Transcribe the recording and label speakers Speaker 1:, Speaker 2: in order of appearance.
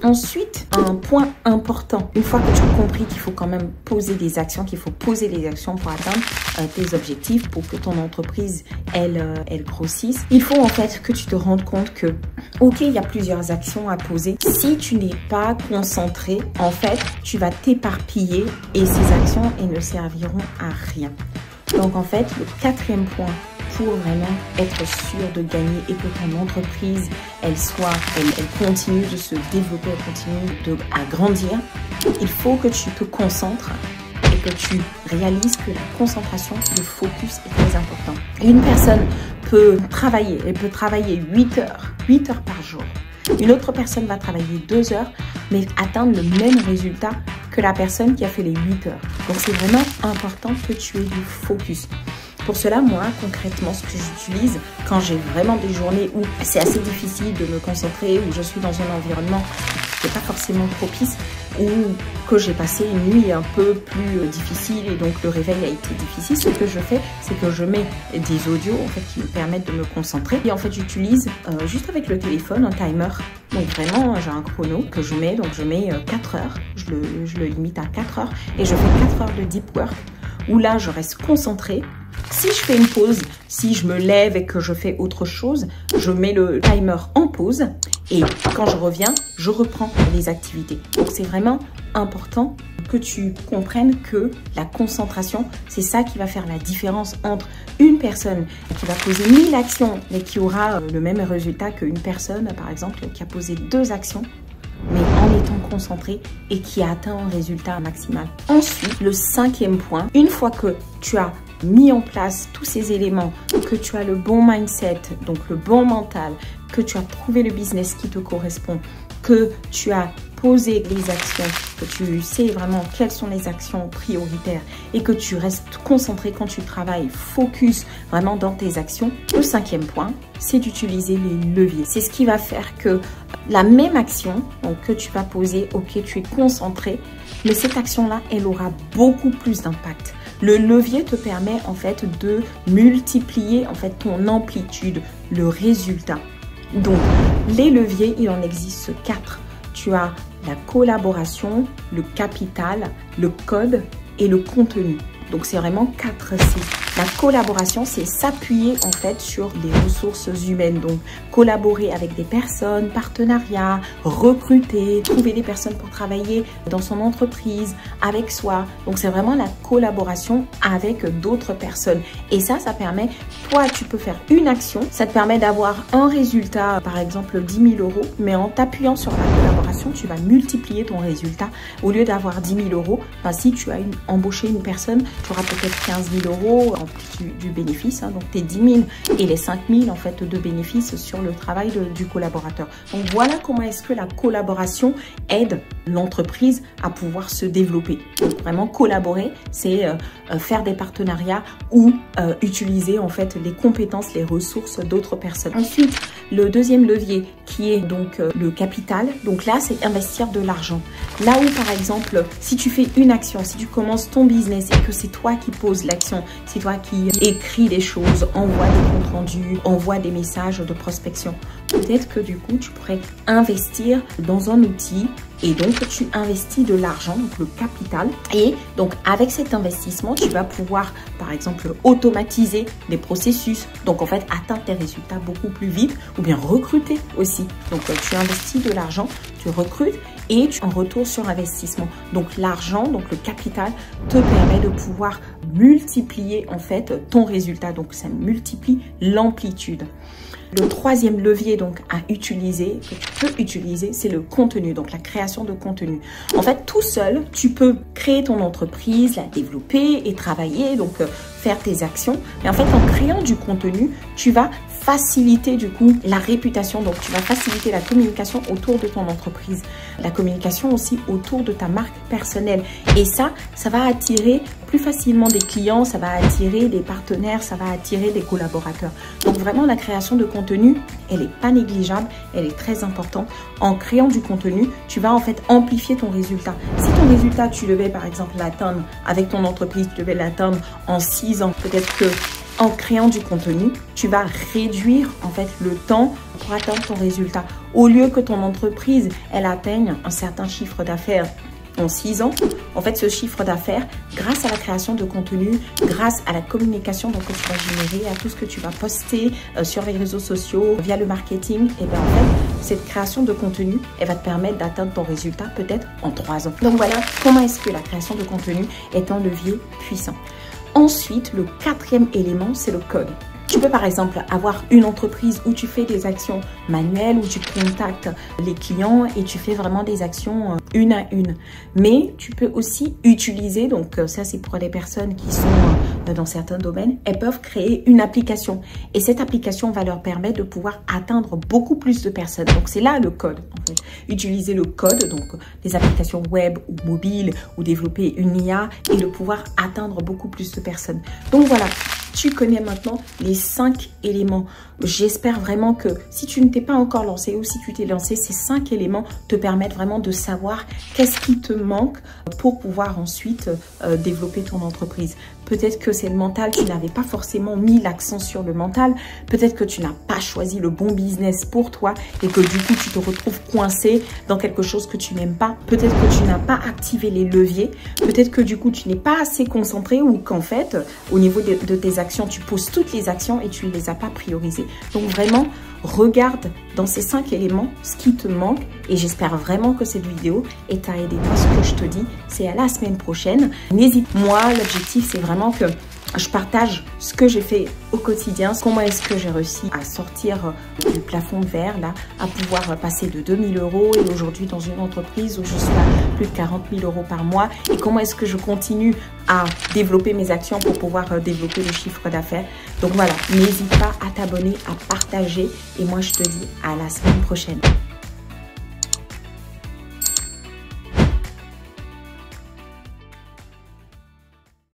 Speaker 1: Ensuite, un point important, une fois que tu as compris qu'il faut quand même poser des actions, qu'il faut poser des actions pour atteindre tes objectifs, pour que ton entreprise, elle grossisse, il faut en fait que tu te rendes compte que, ok, il y a plusieurs actions à poser. Si tu n'es pas concentré, en fait, tu vas t'éparpiller et ces actions, elles ne serviront à rien. Donc en fait, le quatrième point pour vraiment être sûr de gagner et que ton entreprise, elle continue de se développer, elle continue à grandir, il faut que tu te concentres et que tu réalises que la concentration, le focus est très important. Une personne peut travailler, elle peut travailler 8 heures par jour. Une autre personne va travailler 2 heures, mais atteindre le même résultat que la personne qui a fait les 8 heures. Donc, c'est vraiment important que tu aies du focus. Pour cela, moi, concrètement, ce que j'utilise quand j'ai vraiment des journées où c'est assez difficile de me concentrer, où je suis dans un environnement qui n'est pas forcément propice, ou que j'ai passé une nuit un peu plus difficile et donc le réveil a été difficile, ce que je fais, c'est que je mets des audios en fait, qui me permettent de me concentrer. Et en fait, j'utilise juste avec le téléphone un timer. Donc vraiment, j'ai un chrono que je mets, donc je mets 4 heures, je le limite à 4 heures et je fais 4 heures de deep work où là, je reste concentrée. Si je fais une pause, si je me lève et que je fais autre chose, je mets le timer en pause et quand je reviens, je reprends les activités. Donc, c'est vraiment important que tu comprennes que la concentration, c'est ça qui va faire la différence entre une personne qui va poser 1000 actions mais qui aura le même résultat qu'une personne, par exemple, qui a posé 2 actions mais en étant concentré et qui a atteint un résultat maximal. Ensuite, le 5e point, une fois que tu as mis en place tous ces éléments, que tu as le bon mindset, donc le bon mental, que tu as trouvé le business qui te correspond, que tu as posé les actions, que tu sais vraiment quelles sont les actions prioritaires et que tu restes concentré quand tu travailles, focus vraiment dans tes actions. Le 5e point, c'est d'utiliser les leviers. C'est ce qui va faire que la même action donc, que tu vas poser, ok, tu es concentré, mais cette action-là, elle aura beaucoup plus d'impact. Le levier te permet en fait de multiplier en fait ton amplitude, le résultat. Donc, les leviers, il en existe 4. Tu as la collaboration, le capital, le code et le contenu. Donc, c'est vraiment 4 C. La collaboration, c'est s'appuyer en fait sur les ressources humaines. Donc, collaborer avec des personnes, partenariat, recruter, trouver des personnes pour travailler dans son entreprise, avec soi. Donc, c'est vraiment la collaboration avec d'autres personnes. Et ça permet, toi, tu peux faire une action. Ça te permet d'avoir un résultat, par exemple 10 000 €. Mais en t'appuyant sur la collaboration, tu vas multiplier ton résultat. Au lieu d'avoir 10 000 €, ben, si tu as embauché une personne, tu auras peut-être 15 000 € en plus du bénéfice, hein, donc tes 10 000 et les 5 000 en fait de bénéfices sur le travail du collaborateur. Donc voilà comment est-ce que la collaboration aide l'entreprise à pouvoir se développer. Donc vraiment collaborer, c'est faire des partenariats ou utiliser en fait les compétences, les ressources d'autres personnes. Ensuite, le deuxième levier qui est donc le capital. Donc là, c'est investir de l'argent. Là où par exemple, si tu fais une action, si tu commences ton business et que c'est toi qui poses l'action, c'est toi qui écris des choses, envoie des comptes rendus, envoie des messages de prospection. Peut-être que du coup, tu pourrais investir dans un outil et donc tu investis de l'argent, donc le capital. Et donc avec cet investissement, tu vas pouvoir par exemple automatiser les processus. Donc en fait, atteindre tes résultats beaucoup plus vite ou bien recruter aussi. Donc tu investis de l'argent, tu recrutes et tu en retour sur investissement. Donc l'argent, donc le capital te permet de pouvoir multiplier en fait ton résultat. Donc ça multiplie l'amplitude. Le troisième levier donc à utiliser, que tu peux utiliser, c'est le contenu, donc la création de contenu. En fait, tout seul, tu peux créer ton entreprise, la développer et travailler, donc faire tes actions. Mais en fait, en créant du contenu, tu vas faciliter du coup la réputation, donc tu vas faciliter la communication autour de ton entreprise, la communication aussi autour de ta marque personnelle. Et ça va attirer plus facilement des clients, ça va attirer des partenaires, ça va attirer des collaborateurs. Donc vraiment la création de contenu, elle n'est pas négligeable, elle est très importante. En créant du contenu, tu vas en fait amplifier ton résultat. Si ton résultat, tu devais par exemple l'atteindre avec ton entreprise, tu devais l'atteindre en 6 ans, peut-être que en créant du contenu, tu vas réduire en fait le temps pour atteindre ton résultat. Au lieu que ton entreprise, elle atteigne un certain chiffre d'affaires en 6 ans, en fait, ce chiffre d'affaires, grâce à la création de contenu, grâce à la communication donc, que tu vas générer, à tout ce que tu vas poster sur les réseaux sociaux, via le marketing, et bien en fait, cette création de contenu, elle va te permettre d'atteindre ton résultat peut-être en 3 ans. Donc voilà, comment est-ce que la création de contenu est un levier puissant. Ensuite, le 4e élément, c'est le code. Tu peux par exemple avoir une entreprise où tu fais des actions manuelles, où tu contactes les clients et tu fais vraiment des actions une à une. Mais tu peux aussi utiliser, donc ça c'est pour les personnes qui sont dans certains domaines, elles peuvent créer une application. Et cette application va leur permettre de pouvoir atteindre beaucoup plus de personnes. Donc c'est là le code en fait. Utiliser le code, donc des applications web ou mobiles, ou développer une IA et de pouvoir atteindre beaucoup plus de personnes. Donc voilà. Tu connais maintenant les 5 éléments. J'espère vraiment que si tu ne t'es pas encore lancé ou si tu t'es lancé, ces 5 éléments te permettent vraiment de savoir qu'est-ce qui te manque pour pouvoir ensuite développer ton entreprise. Peut-être que c'est le mental, tu n'avais pas forcément mis l'accent sur le mental. Peut-être que tu n'as pas choisi le bon business pour toi et que du coup, tu te retrouves coincé dans quelque chose que tu n'aimes pas. Peut-être que tu n'as pas activé les leviers. Peut-être que du coup, tu n'es pas assez concentré ou qu'en fait, au niveau de tes actions, tu poses toutes les actions et tu ne les as pas priorisées. Donc vraiment, regarde dans ces 5 éléments ce qui te manque et j'espère vraiment que cette vidéo t'a aidé. Moi, ce que je te dis, c'est à la semaine prochaine. N'hésite-moi, l'objectif, c'est vraiment que je partage ce que j'ai fait au quotidien, comment est-ce que j'ai réussi à sortir du plafond de verre, là, à pouvoir passer de 2 000 € et aujourd'hui dans une entreprise où je suis à plus de 40 000 € par mois et comment est-ce que je continue à développer mes actions pour pouvoir développer le chiffre d'affaires. Donc voilà, n'hésite pas à t'abonner, à partager et moi je te dis à la semaine prochaine.